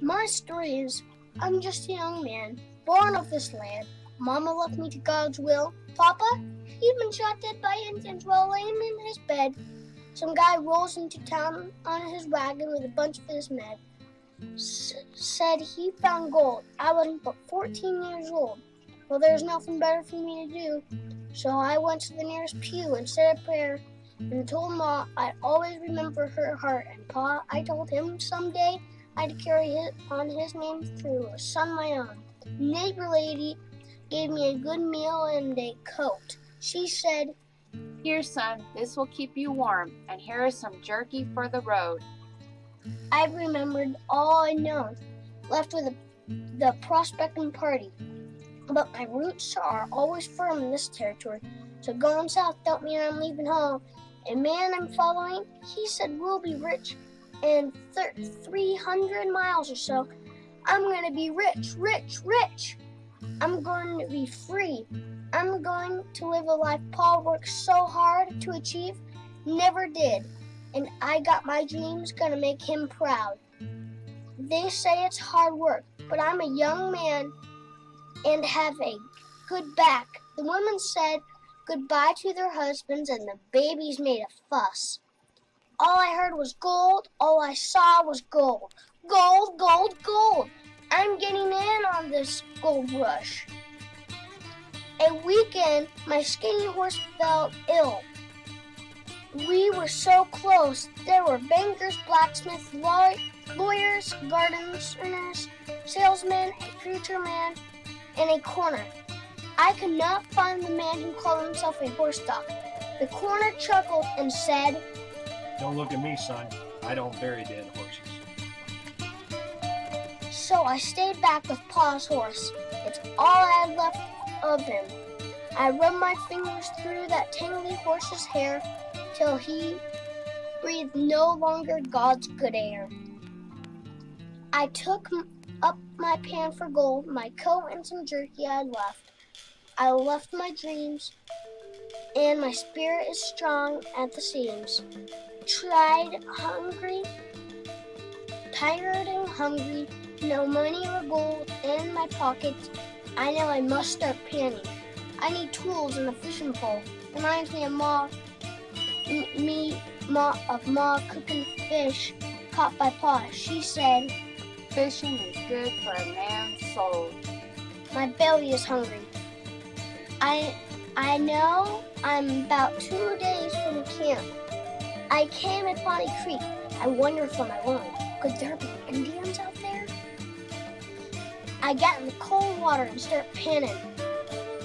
My story is, I'm just a young man, born of this land. Mama left me to God's will. Papa, he'd been shot dead by Indians while laying in his bed. Some guy rolls into town on his wagon with a bunch of his men. Said he found gold. I wasn't but 14 years old. Well, there's nothing better for me to do. So I went to the nearest pew and said a prayer and told Ma I'd always remember her heart. And Pa, I told him someday I'd carry on his name through a son my own. Neighbor lady gave me a good meal and a coat. She said, "Here, son, this will keep you warm, and here is some jerky for the road." I remembered all I'd known, left with the prospecting party. But my roots are always firm in this territory, so going south don't mean I'm leaving home. A man I'm following, he said we'll be rich in 300 miles or so. I'm going to be rich, rich, rich. I'm going to be free. I'm going to live a life Paul worked so hard to achieve, never did. And I got my dreams, gonna make him proud. They say it's hard work, but I'm a young man and have a good back. The women said goodbye to their husbands and the babies made a fuss. All I heard was gold, all I saw was gold. Gold, gold, gold. I'm getting in on this gold rush. A weekend, my skinny horse fell ill. We were so close. There were bankers, blacksmiths, lawyers, gardeners, salesmen, a preacher man, and a corner. I could not find the man who called himself a horse doc. The corner chuckled and said, "Don't look at me, son. I don't bury dead horses." So I stayed back with Pa's horse. It's all I had left of him. I rubbed my fingers through that tangly horse's hair till he breathed no longer God's good air. I took up my pan for gold, my coat and some jerky I had left. I left my dreams, and my spirit is strong at the seams. Tired and hungry, no money or gold in my pocket. I know I must start panning. I need tools and a fishing pole. Reminds me of Ma cooking fish caught by Pa. She said, "Fishing is good for a man's soul." My belly is hungry. I know I'm about 2 days from camp. I came upon a creek. I wonder if I'm alone. Could there be Indians out there? I got in the cold water and started panning.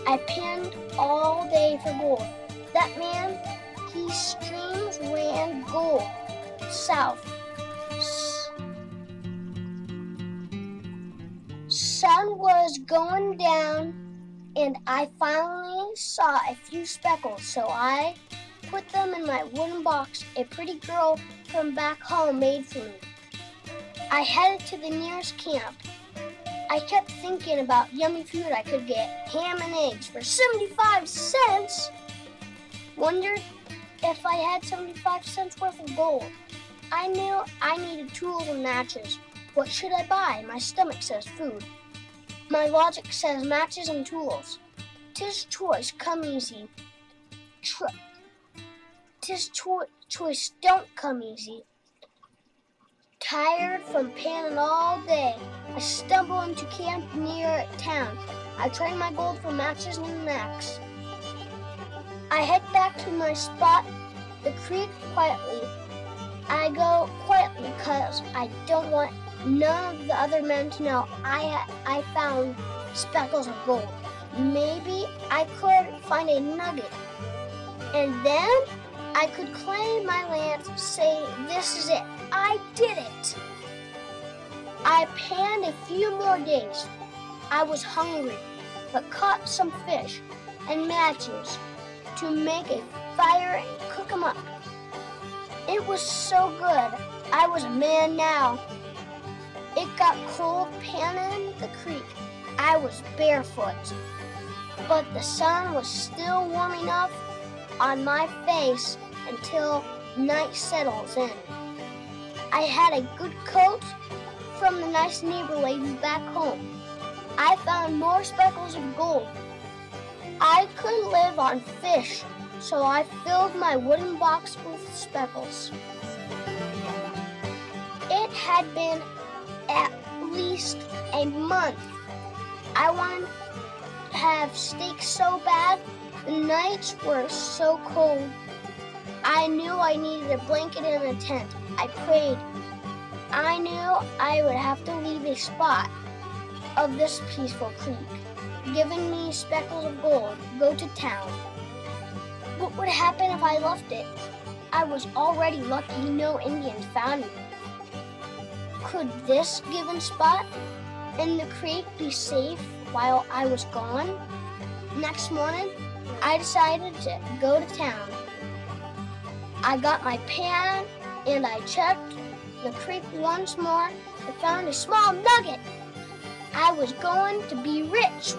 I panned all day for gold. That man, his streams ran gold south. Sun was going down, and I finally saw a few speckles, so I put them in my wooden box a pretty girl from back home made for me. I headed to the nearest camp. I kept thinking about yummy food I could get, ham and eggs for 75 cents. Wondered if I had 75 cents worth of gold. I knew I needed tools and matches. What should I buy? My stomach says food. My logic says matches and tools. 'Tis choice, come easy. Choice don't come easy. Tired from panning all day, I stumble into camp near town. I trade my gold for matches and an axe. I head back to my spot, the creek, quietly. I go quietly because I don't want none of the other men to know I found speckles of gold. Maybe I could find a nugget, and then I could claim my land, say, "This is it. I did it." I panned a few more days. I was hungry, but caught some fish and matches to make a fire and cook them up. It was so good. I was a man now. It got cold panning the creek. I was barefoot, but the sun was still warm enough on my face until night settles in. I had a good coat from the nice neighbor lady back home. I found more speckles of gold. I could live on fish, so I filled my wooden box with speckles. It had been at least a month. I wanted to have steak so bad. The nights were so cold. I knew I needed a blanket and a tent. I prayed. I knew I would have to leave a spot of this peaceful creek, giving me speckles of gold, go to town. What would happen if I left it? I was already lucky no Indians found me. Could this given spot in the creek be safe while I was gone? Next morning, I decided to go to town. I got my pan and I checked the creek once more. I found a small nugget. I was going to be rich.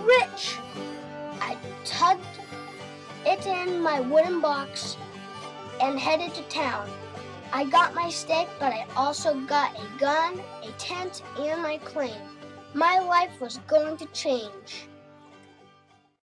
I tugged it in my wooden box and headed to town. I got my steak, but I also got a gun, a tent, and my claim. My life was going to change.